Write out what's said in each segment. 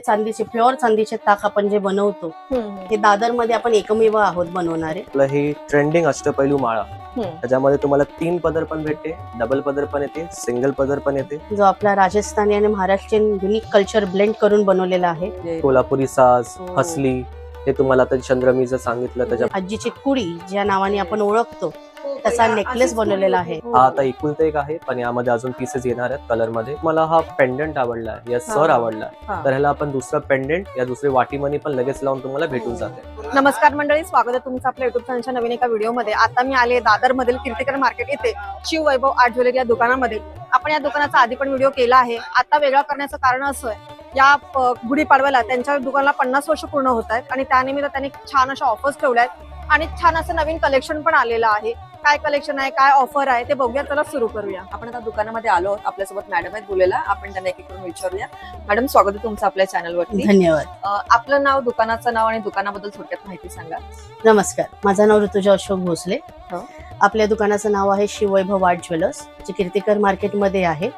चांदीचे प्युअर चांदीचे ताक आपण जे बनवतो हे दादर मध्ये आपण एकमेव आहोत बनवणारे. आपलं हे ट्रेंडिंग अष्टपैलू माळा त्याच्यामध्ये तुम्हाला 3 पदर पण भेटते, डबल पदर पण येते, सिंगल पदर पण येते. जो आपला राजस्थानी आणि महाराष्ट्रीयन युनिक कल्चर ब्लेंड करून बनवलेला आहे. कोल्हापुरी साज, हसली हे तुम्हाला आता चंद्रमीचं सांगितलं. त्याच्या आजीची कुडी ज्या नावाने आपण ओळखतो तसा नेकलेस बनवलेला आहे. हा आता एकुलता एक आहे, पण यामध्ये अजून पीसेस येणार आहेत कलर मध्ये. मला हा पेंडंट आवडला या सर आवडला, तर ह्याला आपण दुसरा पेंडंट या दुसरी वाटीमणी पण लगेच लावून तुम्हाला भेटून जाते. नमस्कार मंडळी, स्वागत आहे तुमचं आपल्या युट्यूब चॅनलच्या नवीन एका व्हिडिओमध्ये. आता मी आले दादर मधील कीर्तिकर मार्केट येथे शिव वैभव आर्ट ज्वेलरी या दुकानामध्ये. आपण या दुकानाचा आधी पण व्हिडिओ केला आहे. आता वेगळा करण्याचं कारण असं आहे, या गुढीपाडव्याला त्यांच्या दुकानाला 50 वर्ष पूर्ण होत आहेत आणि त्यानिमित्त त्यांनी छान अशा ऑफर्स ठेवल्या आहेत आणि छान असं नवीन कलेक्शन पण आलेलं आहे. काय कलेक्शन आहे, काय ऑफर आहे ते बघूया. चला सुरू करूया. आपण आता दुकानामध्ये आलो, आपल्यासोबत मॅडम आहेत बोलायला. आपण त्यांना एक करून विचारूया. मॅडम, स्वागत आहे तुमचं आपल्या चॅनलवरती. धन्यवाद. आपलं नाव, दुकानाचं नाव आणि दुकानाबद्दल थोडक्यात माहिती सांगा. नमस्कार, माझं नाव ऋतुजा अशोक भोसले. हो. आपल्या दुकानाचं नाव आहे शिव वैभव आर्ट ज्वेलर्स, जे कीर्तिकर मार्केटमध्ये आहे.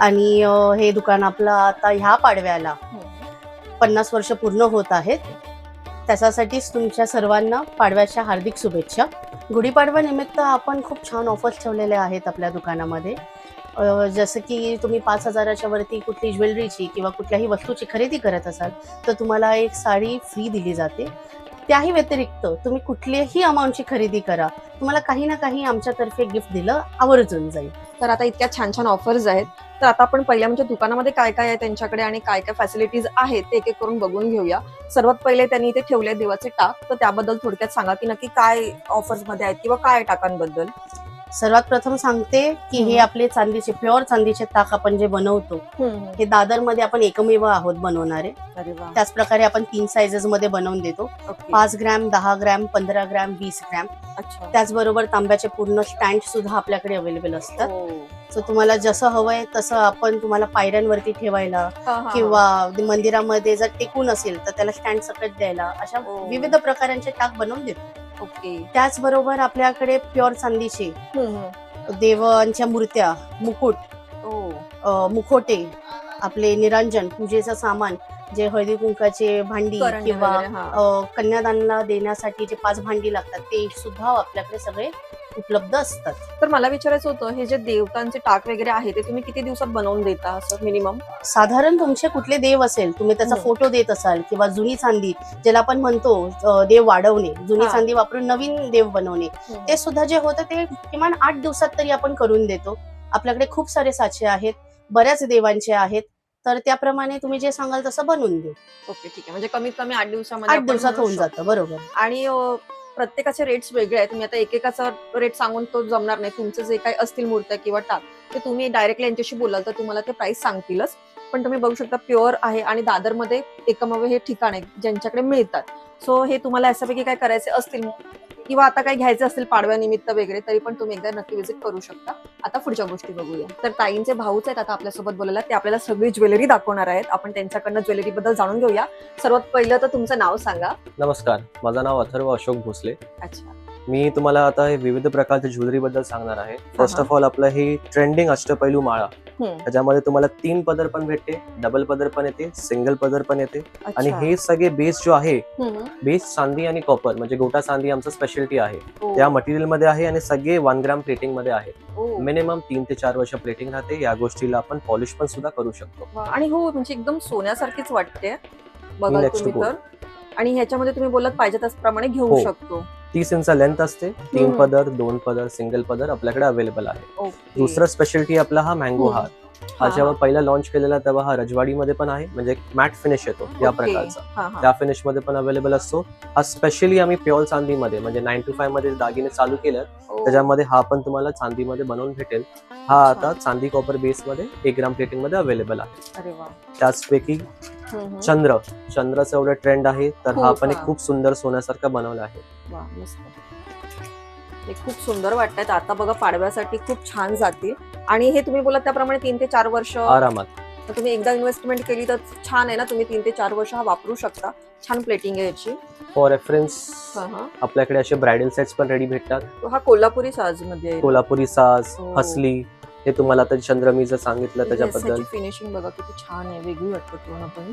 आणि हे दुकान आपलं आता ह्या पाडव्याला 50 वर्ष पूर्ण होत आहेत. त्याच्यासाठीच तुमच्या सर्वांना पाडव्याच्या हार्दिक शुभेच्छा. गुढीपाडवा निमित्त आपण खूप छान ऑफर्स ठेवलेले आहेत आपल्या दुकानामध्ये. जसं की तुम्ही 5,000च्या वरती कुठली ज्वेलरीची किंवा कुठल्याही वस्तूची खरेदी करत असाल तर तुम्हाला एक साडी फ्री दिली जाते. त्याही व्यतिरिक्त तुम्ही कुठल्याही अमाऊंटची खरेदी करा, तुम्हाला काही ना काही आमच्यातर्फे गिफ्ट दिलं आवर्जून जाईल. तर आता इतक्या छान छान ऑफर्स आहेत, तर आता आपण पहिल्या म्हणजे दुकानामध्ये काय काय आहे त्यांच्याकडे आणि काय काय फॅसिलिटीज आहेत ते एक एक करून बघून घेऊया. सर्वात पहिले त्यांनी इथे ठेवले देवाचे टाक, तर त्याबद्दल थोडक्यात सांगा की नक्की काय ऑफर्स मध्ये आहेत किंवा काय टाकांबद्दल. सर्वात प्रथम सांगते की हे आपले चांदीचे प्युअर चांदीचे ताक आपण जे बनवतो हे दादर मध्ये आपण एकमेव आहोत बनवणारे. अरे वा. त्याच प्रकारे आपण 3 साइजेस मध्ये बनवून देतो. 5 ग्रॅम, 10 ग्रॅम, 15 ग्रॅम, 20 ग्रॅम. अच्छा. त्याचबरोबर तांब्याचे पूर्ण स्टँड सुद्धा आपल्याकडे अवेलेबल असतात. सो तुम्हाला जसं हवंय तसं आपण तुम्हाला पायऱ्यांवरती ठेवायला किंवा मंदिरामध्ये जर टेकून असेल तर त्याला स्टँड सकट द्यायला, अशा विविध प्रकारांचे टाक बनवून देतो. ओके. त्याचबरोबर आपल्याकडे प्युअर चांदीचे देवांच्या मूर्त्या, मुकुट, मुखोटे, आपले निरंजन, पूजेचं सामान, जे हळदी कुंकाचे भांडी किंवा कन्यादानाला देण्यासाठी जे 5 भांडी लागतात ते सुद्धा आपल्याकडे सगळे उपलब्ध असतात. तर मला विचारायचं होतं, हे जे देवतांचे टाक वगैरे आहे ते तुम्ही किती दिवसात बनवून देता असं मिनिमम? साधारण तुमचे कुठले देव असेल, तुम्ही त्याचा फोटो देत असाल किंवा जुनी चांदी, ज्याला आपण म्हणतो देव वाढवणे, जुनी चांदी वापरून नवीन देव बनवणे, ते सुद्धा जे होतं ते किमान 8 दिवसात तरी आपण करून देतो. आपल्याकडे खूप सारे साचे आहेत, बऱ्याच देवांचे आहेत, तर त्याप्रमाणे तुम्ही जे सांगाल तसं बनवून देऊ. ओके, ठीक आहे. म्हणजे कमीत कमी 8 दिवसामध्ये 8 दिवसात होऊन जातं. बरोबर. आणि प्रत्येकाचे रेट्स वेगळे आहेत. तुम्ही आता एकेकाचा रेट सांगून तो जमणार नाही. तुमचे जे काही असतील मूर्त्या किंवा टाक ते तुम्ही डायरेक्टली यांच्याशी बोलाल तर तुम्हाला ते प्राइस सांगतीलच. पण तुम्ही बघू शकता प्युअर आहे आणि दादरमध्ये एकमेव हे ठिकाण आहे ज्यांच्याकडे मिळतात. सो हे तुम्हाला याच्यापैकी काय करायचे असतील किंवा आता काय घ्यायचे असतील पाडव्यानिमित्त वगैरे, तरी पण तुम्ही एकदा नक्की व्हिजिट करू शकता. आता पुढच्या गोष्टी बघूया. तर ताईंचे भाऊच आहेत आता आपल्यासोबत बोलायला, ते आपल्याला सगळी ज्वेलरी दाखवणार आहेत. आपण त्यांच्याकडनं ज्वेलरी बद्दल जाणून घेऊया. सर्वात पहिलं तर तुमचं नाव सांगा. नमस्कार, माझं नाव अथर्व अशोक भोसले. अच्छा. मी तुम्हाला आता हे विविध प्रकारच्या ज्वेलरी बद्दल सांगणार आहे. फर्स्ट ऑफ ऑल आपलं हे ट्रेंडिंग अष्टपैलू माळा त्याच्यामध्ये तुम्हाला 3 पदर पण भेटते, डबल पदर पण येते, सिंगल पदर पण येते. आणि हे सगळे बेस जो आहे, बेस चांदी आणि कॉपर म्हणजे गोटा चांदी आमचं स्पेशालिटी आहे. त्या मटेरियल मध्ये आहे आणि सगळे 1 ग्रॅम प्लेटिंग मध्ये आहे. मिनिमम 3 ते 4 वर्ष प्लेटिंग राहते. या गोष्टीला आपण पॉलिश पण सुद्धा करू शकतो. आणि हो, म्हणजे एकदम सोन्यासारखीच वाटते बघा तुम्ही तर. आणि ह्याच्यामध्ये तुम्ही बोलत पाहिजे त्याप्रमाणे घेऊ शकतो. 30 इंच लेंथ असते. 3 पदर, 2 पदर, सिंगल पदर आपल्याकडे अवेलेबल आहे. दुसरा स्पेशालिटी आपला हा मँगो हार. हा जेव्हा पहिला लॉन्च केलेला तेव्हा हा रजवाडीमध्ये पण आहे, म्हणजे मॅट फिनिश येतो या प्रकारचा. त्या फिनिश मध्ये पण अवेलेबल असतो. हा स्पेशली आम्ही प्युअर चांदीमध्ये म्हणजे 9 to 5 मध्ये दागिने चालू केले, त्याच्यामध्ये हा पण तुम्हाला चांदीमध्ये बनवून भेटेल. हा आता चांदी कॉपर बेस मध्ये 1 ग्रॅम प्लेटिंग मध्ये अवेलेबल आहे. त्याचपैकी चंद्राचं एवढं ट्रेंड आहे, तर हा पण एक खूप सुंदर सोन्यासारखा बनवला आहे. खूप सुंदर वाटतात. आता बघा पाडव्यासाठी खूप छान जातील. आणि हे तुम्ही बोलत त्याप्रमाणे 3 ते 4 वर्ष आरामात. तर तुम्ही एकदा इन्व्हेस्टमेंट केली तर छान आहे ना. तुम्ही 3 ते 4 वर्ष हा वापरू शकता. छान प्लेटिंग आहे याची. फॉर रेफरन्स आपल्याकडे असे ब्रायडल सेट्स पण रेडी भेटतात. हा कोल्हापुरी साज मध्ये, कोल्हापुरी साज, हसली, हे तुम्हाला आता चंद्रमीचं सांगितलं त्याच्याबद्दल. फिनिशिंग बघा किती छान आहे, वेगळी वाटते पूर्णपणे.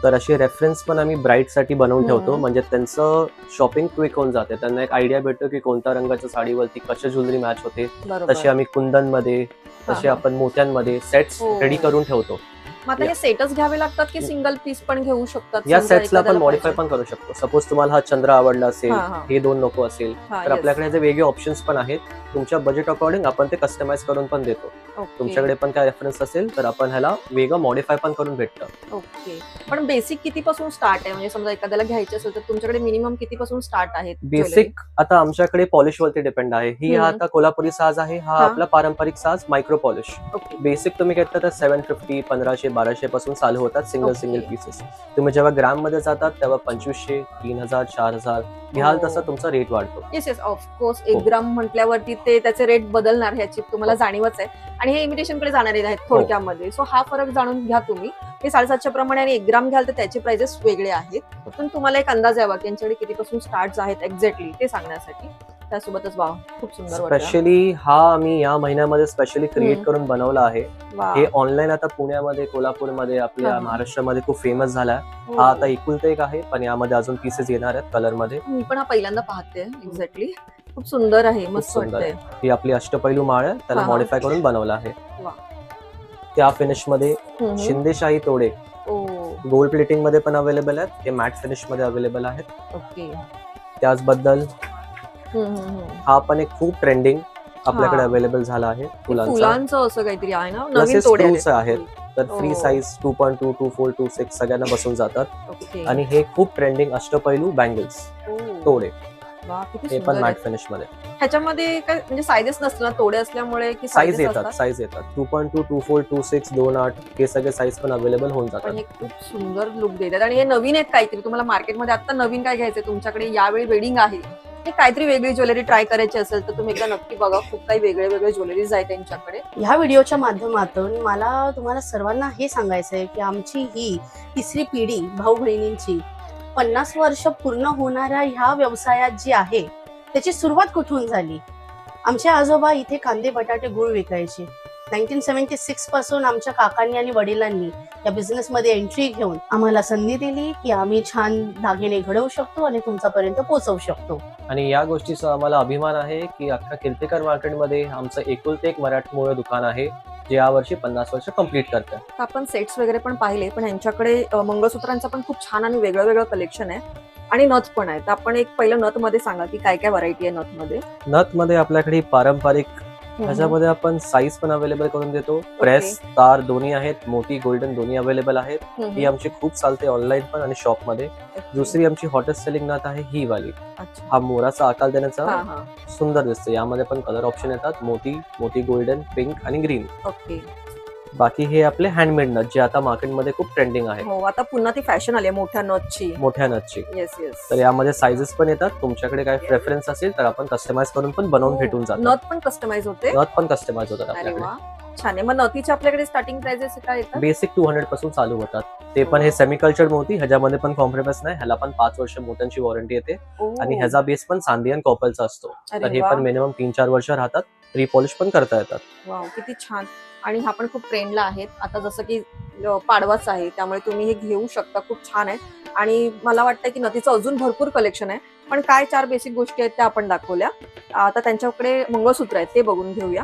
तर असे रेफरन्स पण आम्ही ब्राईड साठी बनवून ठेवतो, हम्म. म्हणजे त्यांचं शॉपिंग क्विक होऊन जाते. त्यांना एक आयडिया भेटतो की कोणत्या रंगाच्या साडीवरती कशा ज्वेलरी मॅच होते. बरोबर. तसे आम्ही कुंदनमध्ये, तसे हा. आपण मोत्यांमध्ये सेट्स हो. रेडी करून ठेवतो. मग आता हे सेटच घ्यावे लागतात की सिंगल पीस पण घेऊ शकतात? या समजा सेट्सला आपण एखाद्याला मॉडिफाय पाहिजे. पण करू शकतो. सपोज तुम्हाला हा चंद्र आवडला असेल, हा, हा. हे 2 नको असेल, हा, तर yes. आपल्याकडे जे वेगळे ऑप्शन्स पण आहेत. तुमच्या बजेट अकॉर्डिंग आपण ते कस्टमाइज करून पण देतो. ओके. तुमच्याकडे पण काय रेफरन्स असेल तर आपण ह्याला वेगळं मॉडिफाय पण करून भेटतं. ओके. पण बेसिक कितीपासून स्टार्ट आहे? म्हणजे समजा एखाद्याला घ्यायचे असेल तर तुमच्याकडे मिनिमम कितीपासून स्टार्ट आहेत jewelry? बेसिक आता आमच्याकडे पॉलिश वरती डिपेंड आहे. ही हम्म. आता कोल्हापुरी साज आहे, हा हा. आपला पारंपरिक साज मायक्रो पॉलिश. ओके. बेसिक तुम्ही घेतलं तर 750, 1500, 1200 पासून चालू होतात सिंगल ओके. Single pieces. तुम्ही जेव्हा ग्राम मध्ये जातात तेव्हा 2500, 3000, 4000 घ्याल हो. तसा तुमचा रेट वाढतो. येस येस ऑफकोर्स हो. 1 ग्राम म्हटल्यावरती ते त्याचे रेट बदलणार ह्याची तुम्हाला हो. जाणीवच आहे. आणि हे इमिटेशन कडे जाणारे आहेत थोडक्यामध्ये. सो हा फरक जाणून घ्या तुम्ही. हे 750 प्रमाणे आणि 1 ग्राम घ्याल तर त्याचे प्राइसेस वेगळे आहेत. पण तुम्हाला एक अंदाज यावा की यांच्याकडे कितीपासून स्टार्ट आहेत एक्झॅक्टली ते सांगण्यासाठी. त्यासोबतच वाव खूप सुंदर वाटतं. स्पेशली हा आम्ही या महिन्यामध्ये स्पेशली क्रिएट करून बनवला आहे. वाव. हे ऑनलाईन आता पुण्यामध्ये, कोल्हापूरमध्ये, आपल्या हा. महाराष्ट्रामध्ये खूप फेमस झाला. हो. हा आता एकुलता एक आहे, पण यामध्ये अजून पीसेस येणार आहेत कलर मध्ये. मी पण हा पहिल्यांदा पाहते एक्झॅक्टली. खूप सुंदर आहे, मस्त सुंदर वाटतंय. ही आपली अष्टपैलू माळ आहे, त्याला हा. मॉडिफाय करून बनवला आहे. वा. त्या फिनिश मध्ये हम्म. शिंदेशाही तोडे ओ. गोल्ड प्लेटिंग मध्ये पण अवेलेबल आहेत. हे मॅट फिनिश मध्ये अवेलेबल आहेत. ओके. त्याचबद्दल हा पण एक खूप ट्रेंडिंग आपल्याकडे हा. अवेलेबल झाला आहे फुलांचा. फुलांचं असं काहीतरी आहे ना, नवीन Pluses तोडे screws आहेत. तर हो. फ्री साईज 2.2, 2.4, 2.6 सगळ्यांना बसून जातात. ओके. आणि हे खूप ट्रेंडिंग अष्टपैलू बँगल्स ओ. तोडे, वा, किती हे पण सुंदर मॅट आहे. फिनिश मध्ये. ह्याच्यामध्ये काय म्हणजे साईजेस नसतात ना तोडे असल्यामुळे की साईज sizes येतात, असतात? साईज येतात. 2.2, 2.4, 2.6, 2.8 हे सगळे साईज पण अवेलेबल होऊन पण जातात. हे खूप सुंदर लुक देतात आणि हे नवीन आहेत काहीतरी. तुम्हाला मार्केटमध्ये आता नवीन काय घ्यायचंय तुमच्याकडे यावेळी वेडिंग आहे, हे काहीतरी वेगळी ज्वेलरी ट्राय करायची असेल तर तुम्ही एकदा नक्की बघा. खूप काही वेगळे वेगळे ज्वेलरीज आहेत त्यांच्याकडे. ह्या व्हिडिओच्या माध्यमातून मला तुम्हाला सर्वांना हे सांगायचं आहे की आमची ही तिसरी पिढी भाऊ बहिणींची 50 वर्ष पूर्ण होणाऱ्या ह्या व्यवसायात जी आहे त्याची सुरुवात कुठून झाली. आमचे आजोबा इथे कांदे बटाटे गूळ विकायचे. 1976 पासून आमच्या काकांनी आणि वडिलांनी या बिझनेसमध्ये एंट्री घेऊन आम्हाला संधी दिली की आम्ही छान दागिने घडवू शकतो आणि तुमच्यापर्यंत पोहोचवू शकतो. आणि या गोष्टीचा आम्हाला अभिमान आहे की अख्खा कीर्तिकर मार्केटमध्ये आमचं एकुलते एक मराठमोळं दुकान आहे जे यावर्षी 50 वर्ष कंप्लीट करतं. तर आपण सेट्स वगैरे पण पाहिले, पण यांच्याकडे मंगळसूत्रांचं पण खूप छान आणि वेगळं वेगळं कलेक्शन आहे आणि नथ पण आहे. तर आपण एक पहिलं नथ मध्ये सांगा की काय काय व्हरायटी आहे नथ मध्ये. नथ मध्ये आपल्याकडे पारंपरिक ह्याच्यामध्ये आपण साईज पण अवेलेबल करून देतो. प्रेस, तार दोन्ही आहेत. मोती, गोल्डन दोन्ही अवेलेबल आहेत. ही आमची खूप चालते ऑनलाईन पण आणि शॉप मध्ये. दुसरी आमची हॉटेस्ट सेलिंग नथ आहे ही वाली. अच्छा. हा मोराचा आकार हा, देण्याचा हा. सुंदर दिसतो. यामध्ये पण कलर ऑप्शन येतात. मोती, मोती गोल्डन, पिंक आणि ग्रीन. ओके. बाकी हे आपले हँडमेड नथ जे आता मार्केटमध्ये खूप ट्रेंडिंग आहे, हो, आता पुन्हा ती फॅशन आली आहे मोठ्या नथची. मोठ्या नथची. Yes yes. तर यामध्ये साईजेस पण येतात. तुमच्याकडे काय प्रेफरन्स असेल तर आपण कस्टमाइज करून पण बनवून भेटून जातात. नथ पण कस्टमाइज होते. नथ पण कस्टमाइज होतात अरे आपल्याकडे. वा, छान आहे. मग नथीचे आपल्याकडे स्टार्टिंग प्राइसेस काय येतात? बेसिक 200 पासून चालू होतात. ते पण हे सेमी कल्चर्ड मोती, ह्याच्यामध्ये पण कॉम्प्रोमाइज नाही. ह्याला पण 5 वर्ष मोत्यांची वॉरंटी येते. ओ. आणि ह्याचा बेस पण चांदी आणि कॉपरचा असतो. तर अरे हे वा. पण मिनिमम 3-4 वर्ष राहतात. रिपॉलिश पण करता येतात. वाव, किती छान. आणि हा पण खूप ट्रेंडला आहेत. आता जसं की पाडवाच आहे त्यामुळे तुम्ही हे घेऊ शकता. खूप छान आहे. आणि मला वाटतं की नथीचं अजून भरपूर कलेक्शन आहे. पण काय 4 बेसिक गोष्टी आहेत त्या आपण दाखवल्या. आता त्यांच्याकडे मंगळसूत्र आहेत ते बघून घेऊया.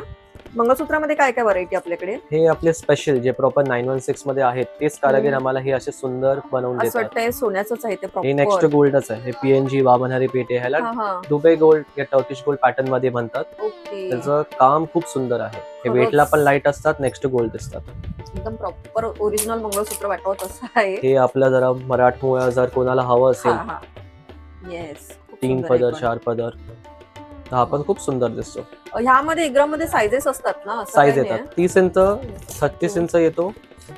मंगळसूत्रामध्ये काय काय व्हरायटी आपल्याकडे? हे आपले स्पेशल जे प्रॉपर 916 मध्ये आहेत तेच कारागीर आम्हाला हे असे सुंदर बनवून असं देतात. वाटतंय सोन्याचंच आहे ते हे नेक्स्ट प्रॉपर. गोल्डच आहे. हे पीएनजी वामनहरी पेटे, ह्याला दुबई गोल्ड या टर्किश गोल्ड पॅटर्न मध्ये म्हणतात. ओके. त्याचं काम खूप सुंदर आहे. हे खरंच. वेटला पण लाईट असतात. नेक्स्ट गोल्ड दिसतात. एकदम प्रॉपर ओरिजिनल मंगळसूत्र वाटवत असं आहे. हे आपल्या जरा मराठमोळा जर कोणाला हवं असेल येस. 3 पदर 4 पदर तर हा पण खूप सुंदर दिसतो. ह्यामध्ये 1 ग्राम मध्ये साईजेस असतात ना? असं साईज काही येतात. नाही 30 इंच, 36 इंच येतो.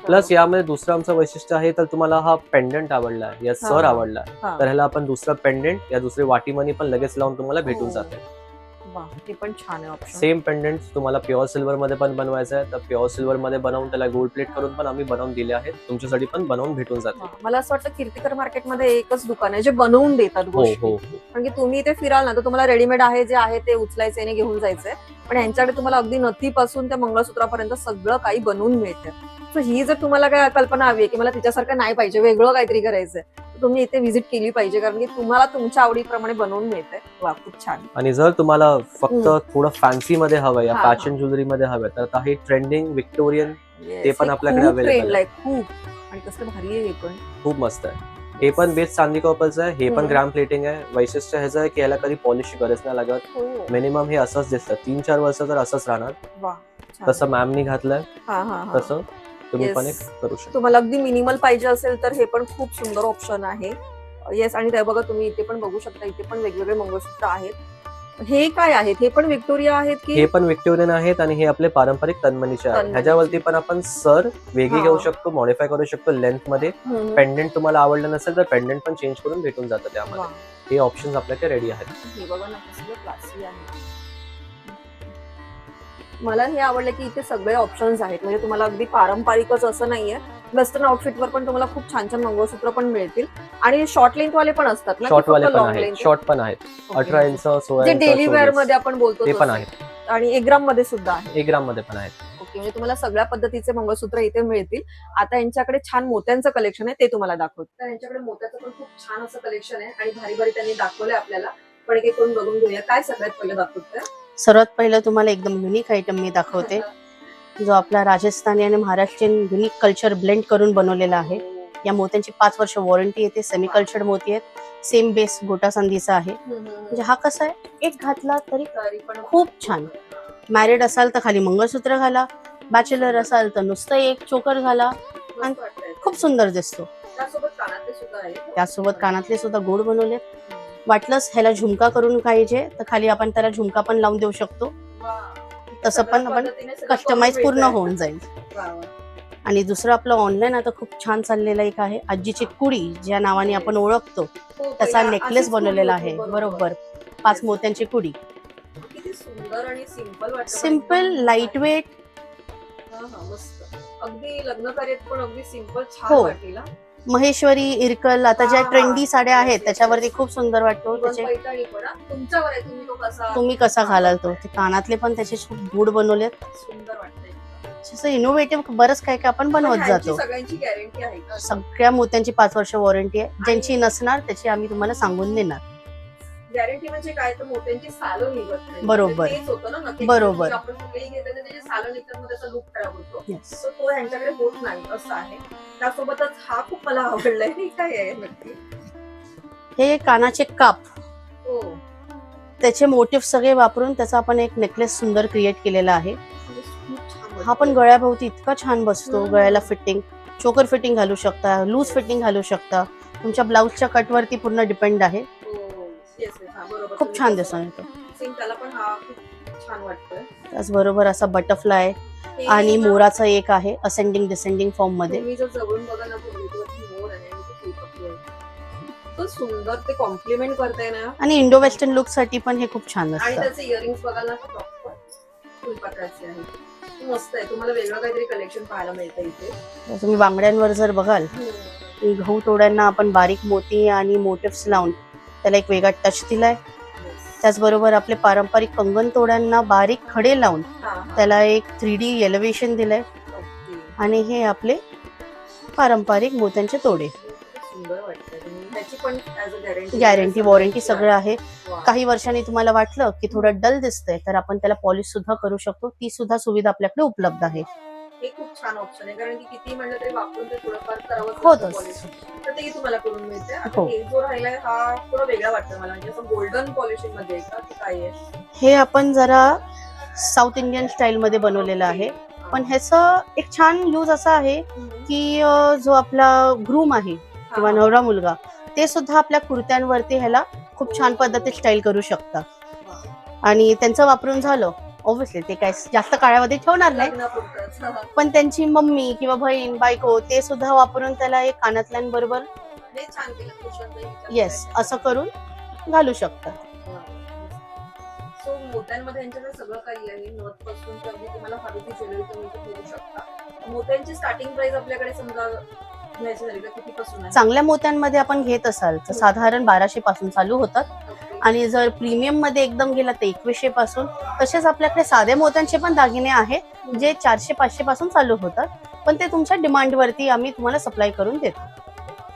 प्लस यामध्ये दुसरं आमचं वैशिष्ट्य आहे तर तुम्हाला हा पेंडंट आवडला या सर आवडला हा. तर ह्याला आपण दुसरा पेंडंट या दुसरी वाटीमनी पण लगेच लावून तुम्हाला भेटून जाते. वा, ते पण छान आहे ऑप्शन. सेम पेंडंट तुम्हाला प्युअर सिल्वर मध्ये पण बनवायचं आहे तर प्युअर सिल्वर मध्ये बनवून त्याला गोल्ड प्लेट करून पण आम्ही बनवून दिले आहेत. तुमच्यासाठी पण बनवून भेटून जाते. मला असं वाटतं कीर्तिकर मार्केटमध्ये एकच दुकान आहे जे बनवून देतात हो गोष्टी. हो हो. कारण की तुम्ही इथे फिराल ना तर तुम्हाला रेडीमेड आहे जे आहे ते उचलायचं आणि घेऊन जायचंय. पण यांच्याकडे तुम्हाला अगदी नथीपासून त्या मंगळसूत्रापर्यंत सगळं काही बनवून मिळतं. सो ही जर तुम्हाला काय कल्पना हवी आहे की मला तिच्यासारखं नाही पाहिजे, वेगळं काहीतरी करायचंय, तर तुम्ही इथे व्हिजिट केली पाहिजे, कारण की तुम्हाला तुमच्या आवडीप्रमाणे बनवून मिळतंय. वा, खूप छान. आणि जर तुम्हाला फक्त थोडं फॅन्सी मध्ये हवंय या हा, फॅशन ज्वेलरी मध्ये हवंय तर आता हे ट्रेंडिंग व्हिक्टोरियन ते पण आपल्याकडे खूप available ट्रेंड आहे खूप. आणि कसलं भारी आहे हे पण. खूप मस्त आहे. हे पण बेस्ट चांदी कॉपरचं आहे, हे पण हम्म. ग्राम प्लेटिंग आहे. वैशिष्ट्य ह्याचं आहे की याला कधी पॉलिशची गरज नाही लागत. हो. मिनिमम हे असंच दिसतं, 3-4 वर्ष तर असंच राहणार. वा, छान. तसं मॅमनी घातलंय हा हा हा. तसं तुम्ही Yes. पण एक करू शकता. तुम्हाला अगदी मिनिमल पाहिजे असेल तर हे पण खूप सुंदर ऑप्शन आहे. येस, आणि ते बघा तुम्ही इथे पण बघू शकता, इथे पण वेगवेगळे मंगळसूत्र आहेत. हे काय आहेत? हे पण विक्टोरिया आहेत की हे पण व्हिक्टोरियन आहेत आणि हे आपले पारंपरिक तन्मनीचे आहेत. तन्मनीचे. ह्याच्यावरती पण आपण सर वेगळी हा. घेऊ शकतो, मॉडिफाय करू शकतो लेंथ मध्ये. हम्म. पेंडेंट तुम्हाला आवडलं नसेल तर पेंडेंट पण चेंज करून भेटून जातं वा. त्यामध्ये. हे ऑप्शन्स आपल्याकडे रेडी आहेत. हे बघा ना, कसलं क्लासी आहे. मला हे आवडलं की इथे सगळे ऑप्शन्स आहेत, म्हणजे तुम्हाला अगदी पारंपरिकच असं नाहीये, वेस्टर्न आउटफिटवर पण तुम्हाला खूप छान छान मंगळसूत्र पण मिळतील. आणि शॉर्ट लेंथ वाले पण असतात ना, शॉर्ट वाले पण लॉंग आहेत, लेंथ? शॉर्ट पण आहेत. 18 इंच, 16 जे इंच, डेली वेअर 24 मध्ये आपण बोलतो ते पण तसं. आहेत. आणि 1 ग्राम मध्ये सुद्धा आहे. 1 ग्राम मध्ये पण आहेत. ओके, म्हणजे तुम्हाला सगळ्या पद्धतीचे मंगळसूत्र इथे मिळतील. आता यांच्याकडे छान मोत्यांचं कलेक्शन आहे, ते तुम्हाला दाखवतो. तर यांच्याकडे मोत्याचं पण खूप छान असं कलेक्शन आहे आणि भारी भारी त्यांनी दाखवलंय आपल्याला. पण एक एक करून बघून घेऊया. काय सगळ्यात पहिलं दाखवतोय? सर्वात पहिलं तुम्हाला एकदम युनिक आयटम मी दाखवते, जो आपला राजस्थानी आणि महाराष्ट्रीयन युनिक कल्चर ब्लेंड करून बनवलेला आहे. या मोत्यांची 5 वर्ष वॉरंटी येते. सेमी कल्चर्ड मोती आहेत. सेम बेस गोटा संधीचा आहे. म्हणजे हा कसा आहे, एक घातला तरी तरी पण खूप छान. मॅरिड असाल तर खाली मंगळसूत्र घाला, बॅचलर असाल तर नुसतं एक चोकर घाला, मस्त वाटतंय. खूप सुंदर दिसतो. त्यासोबत कानातले सुद्धा आहेत. त्यासोबत कानातले सुद्धा गोड बनवले. वाटलंच ह्याला झुमका करून पाहिजे तर खाली आपण त्याला झुमका पण लावून देऊ शकतो. वा. तसं पण आपण कस्टमाइज पूर्ण होऊन जाईल. वा, वा. आणि दुसरं आपलं ऑनलाईन आता खूप छान चाललेलं एक आहे, आजीची कुडी ज्या नावाने आपण ओळखतो हो, त्याचा पहिला नेकलेस अशीच बनवलेला होती, आहे. बरोबर, 5 मोत्यांची कुडी. किती सुंदर आणि सिंपल वाटतं. Simple, lightweight. हा, हा, मस्त. अगदी लग्न कार्यात पण अगदी सिंपल छान हो. वाटेल. हा. महेश्वरी, इरकल आता ज्या हा, ट्रेंडी साड्या आहेत yes, त्याच्यावरती yes. खूप सुंदर वाटतो. इव्हन त्याचे पैठणी पण, हा. तुमच्यावर आहे, तुम्ही तो कसा तुम्ही कसा घालाल तो. ते कानातले पण त्याचे खूप गोड बनवलेत. सुंदर वाटतंय. जसं इनोव्हेटिव्ह बरंच काय काय आपण बनवत पण ह्यांची जातो. सगळ्यांची गॅरंटी आहे का? सगळ्या मोत्यांची 5 वर्ष वॉरंटी आहे. ज्यांची नसणार त्याची आम्ही तुम्हाला सांगून देणार. गॅरंटी म्हणजे काय, तर मोत्यांची सालं निघत नाही. बरोबर. म्हणजे तेच होतं ना नक्की. बरोबर. आपण कुठेही घेतो ना, त्याची सालं निघतात, मग त्याचा लुक खराब होतो. Yes. So तो ह्यांच्याकडे होत नाही असं आहे. त्यासोबतच हा खूप मला आवडलाय. हे काय आहे नक्की? हे कानाचे काप, हो. त्याचे मोटिव्ह सगळे वापरून त्याचा आपण एक नेकलेस सुंदर क्रिएट केलेला आहे. म्हणजे खूप छान हा पण वाटतंय. गळ्याभोवती इतका छान बसतो. हम्म. गळ्याला फिटिंग, चोकर फिटिंग घालू शकता, लूज फिटिंग घालू शकता. तुमच्या ब्लाऊजच्या कटवरती पूर्ण डिपेंड आहे. हो. Yes, yes. हा, बरोबर. खूप छान दिसून येतो. Same त्याला पण हा खूप छान वाटतोय. त्याचबरोबर असा बटरफ्लाय हे आणि ना, मोराचा एक आहे असेंडिंग डिसेंडिंग फॉर्म मध्ये. तुम्ही जर जवळून बघा ना, तर मोर मोर आहे आणि ते फुलपक्की आहे. इतकं सुंदर ते कॉम्प्लिमेंट करताय ना. आणि इंडो वेस्टर्न लुक साठी पण हे खूप छान आणि असतं. त्याचे इयरिंग्स बघायला ना, प्रॉपर फुलपात्राचे आहेत. मस्त आहे. तुम्हाला वेगळं काहीतरी कलेक्शन पाहायला मिळतं इथे. तुम्ही बांगड्यांवर जर बघाल, गहू तोड्यांना आपण बारीक मोती आणि मोटिव्स लावून त्याला एक वेगळा टच दिलाय. त्याचबरोबर आपले पारंपरिक कंगन तोड्यांना बारीक खडे लावून त्याला एक 3D एलिव्हेशन दिलंय. आणि हे आपले पारंपरिक मोत्यांचे तोडे. सुंदर वाटतंय. त्याची पण as a guarantee guarantee warranty सगळं आहे. काही वर्षांनी तुम्हाला वाटलं की थोडं डल दिसतंय तर आपण त्याला पॉलिश सुद्धा करू शकतो. ती सुद्धा सुविधा आपल्याकडे उपलब्ध आहे. हे खूप छान ऑप्शन आहे, कारण की किती म्हणलं तरी वापरून ते थोडंफार करावंच होतच. लागतं polish. तर तेही तुम्हाला करून मिळते. आता हो. हे जो राहिलाय हा थोडा वेगळा वाटतं मला, म्हणजे असं गोल्डन पॉलिशिंग मध्ये आहे का, की काय आहे? हे आपण जरा साऊथ इंडियन स्टाईल मध्ये बनवलेलं आहे. पण ह्याचं एक छान यूज असा आहे की जो आपला ग्रूम आहे किंवा नवरा मुलगा ते सुद्धा आपल्या कुर्त्यांवरती ह्याला खूप छान पद्धतीत स्टाईल करू शकतात. आणि त्यांचं वापरून झालं ऑब्व्हियसली ते काय जास्त काळामध्ये ठेवणार नाही, लग्नापुरतंच. हा, हा. पण त्यांची मम्मी किंवा बहीण बायको ते सुद्धा वापरून त्याला एक कानातल्यांबरोबर हे छान केलं कुशनताई. येस असं करून घालू शकतात. सो मोत्यांमध्ये यांच्याकडे सगळं काही आहे, नथ पासून तर अगदी तुम्हाला हवी ती ज्वेलरी तुम्ही इथे घेऊ शकता. मोत्यांची स्टार्टिंग प्राइस आपल्याकडे समजा घ्यायची झाली तर कितीपासून आहे? चांगल्या मोत्यांमध्ये आपण घेत असाल तर साधारण 1200 पासून चालू होतात. Okay. आणि जर प्रीमियम मध्ये एकदम गेला तर 2100 पासून. तसेच आपल्याकडे साध्या मोत्यांचे पण दागिने आहेत जे 400-500 पासून चालू होतात. पण ते तुमच्या डिमांडवरती आम्ही तुम्हाला सप्लाय करून देतो.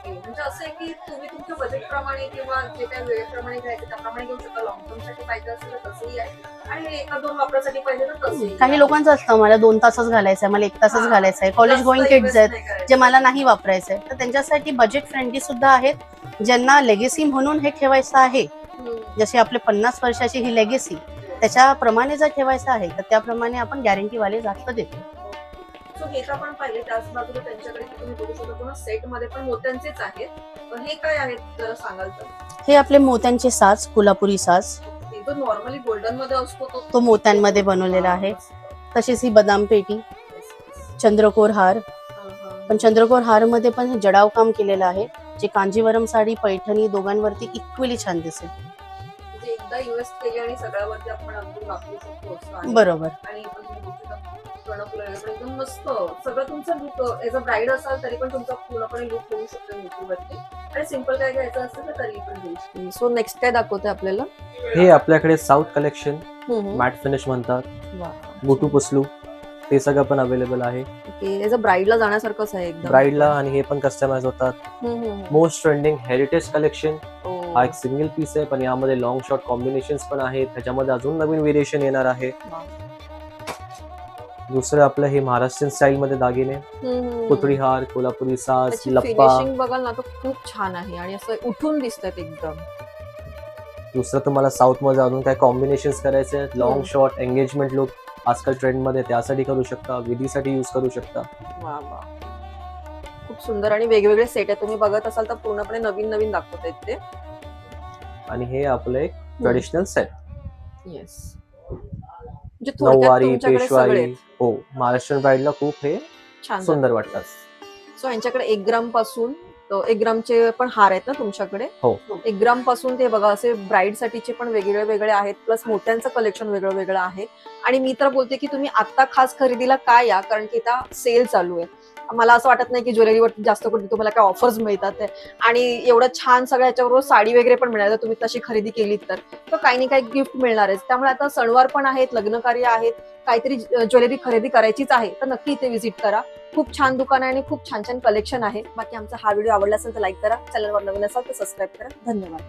म्हणजे असं आहे की तुम्ही तुमच्या बजेट प्रमाणे किंवा जे काही वेळेप्रमाणे घ्यायचं त्याप्रमाणे घेऊ शकता. लॉंग टर्म साठी पाहिजे असेल तर तसंही आहे आणि 1-2 वापरासाठी पाहिजे तर तसंही. काही लोकांचं असतं मला 2 तासच घालायचं आहे, मला 1 तासच हा. घालायचं आहे. कॉलेज जास्त गोईंग invest किड्स आहेत नाही करायचं. जे मला नाही वापरायचं आहे, तर त्यांच्यासाठी बजेट फ्रेंडली सुद्धा आहेत. ज्यांना लेगेसी म्हणून हे ठेवायचं आहे, जसे आपले 50 वर्षाची ही लेगेसी त्याच्याप्रमाणे जर ठेवायचं आहे तर त्याप्रमाणे आपण गॅरंटीवाले जास्त देतो. सो हे तर आपण पाहिले. त्याच बाजूला त्यांच्याकडे तुम्ही बघू शकता पूर्ण सेट मध्ये पण मोत्यांचेच आहेत. तर हे काय आहेत जरा सांगाल तर? हे आपले मोत्यांचे साज, कोल्हापुरी साज, हे जो नॉर्मली गोल्डन मध्ये असतो तो मोत्यांमध्ये बनवलेला आहे. तशीच ही बदाम पेटी, चंद्रकोर हार, पण चंद्रकोर हार मध्ये पण हे जडाव काम केलेलं आहे, जे कांजीवरम साडी, पैठणी दोघांवरती इक्वली छान दिसेल. म्हणजे एकदा इन्व्हेस्ट केली आणि सगळ्यावरती आपण अगदी वापरू शकतो असं आहे. बरोबर. आणि आपण तुम्ही बघू शकता कर्णफुलं वगैरे पण एकदम मस्त सगळं तुमचं लुक. एज अ ब्राईड असाल तरी पण तुमचा पूर्णपणे लुक होऊ शकतो मेकअपवरती. आणि सिम्पल काय घ्यायचं असेल तर तरी पण घेऊ शकतो. सो नेक्स्ट काय दाखवते आपल्याला? हे आपल्याकडे साऊथ कलेक्शन मॅट फिनिश म्हणतात, बुटू पुसलू, ते सगळं पण अवेलेबल आहे. एज अ ब्राईडला जाण्यासारखंच आहे एकदम. ब्राईडला आणि हे पण कस्टमाइज होतात. मोस्ट ट्रेंडिंग हेरिटेज कलेक्शन हा एक सिंगल पीस आहे, पण यामध्ये लॉंग शॉर्ट कॉम्बिनेशन्स पण आहेत. त्याच्यामध्ये अजून नवीन व्हेरिएशन येणार आहे. दुसरं आपलं हे महाराष्ट्रीयन स्टाईल मध्ये दागिने, पुतळी हार, कोल्हापुरी साज, लप्पा. फिनिशिंग बघाल ना तर खूप छान आहे आणि असं उठून दिसतात एकदम. दुसरं तुम्हाला साऊथ मध्ये अजून काय कॉम्बिनेशन्स करायचे आहेत, लॉंग शॉर्ट एंगेजमेंट लुक आजकाल ट्रेंड मध्ये, त्यासाठी करू शकता, विधीसाठी यूज करू शकता. वा वा, खूप सुंदर आणि वेगवेगळे सेट आहेत. तुम्ही बघत असाल तर पूर्णपणे नवीन नवीन दाखवत आहेत ते. आणि हे आपलं एक ट्रेडिशनल सेट. येस, म्हणजे थोडक्यात नऊवारी, तुमच्याकडे सगळे पेशवाई. हो, महाराष्ट्रीयन ब्राईडला खूप हे छान सुंदर वाटतात. सो यांच्याकडे 1 ग्राम पासून 1 ग्रामचे पण हार आहेत ना तुमच्याकडे? हो. 1 ग्राम पासून ते बघा असे ब्राईड साठीचे पण वेगळे वेगळे आहेत, प्लस मोत्यांचं कलेक्शन वेगळं वेगळं आहे. आणि मी तर बोलते की तुम्ही आता खास खरेदीला काय या, कारण की आता सेल चालू आहे. मला असं वाटत नाही की ज्वेलरीवरती जास्त करून तुम्हाला काय ऑफर्स मिळतात आणि एवढं छान सगळं याच्याबरोबर साडी वगैरे पण मिळणार. तुम्ही तशी खरेदी केली तर काही नाही काही गिफ्ट मिळणार आहे. त्यामुळे आता सणवार पण आहेत, लग्नकार्य आहेत, काहीतरी ज्वेलरी खरेदी करायचीच आहे तर नक्की इथे व्हिजिट करा. खूप छान दुकान आहे आणि खूप छान छान कलेक्शन आहे. बाकी आमचा हा व्हिडिओ आवडला असेल तर लाईक करा, चॅनलवर नवीन असाल तर सबस्क्राईब करा. धन्यवाद.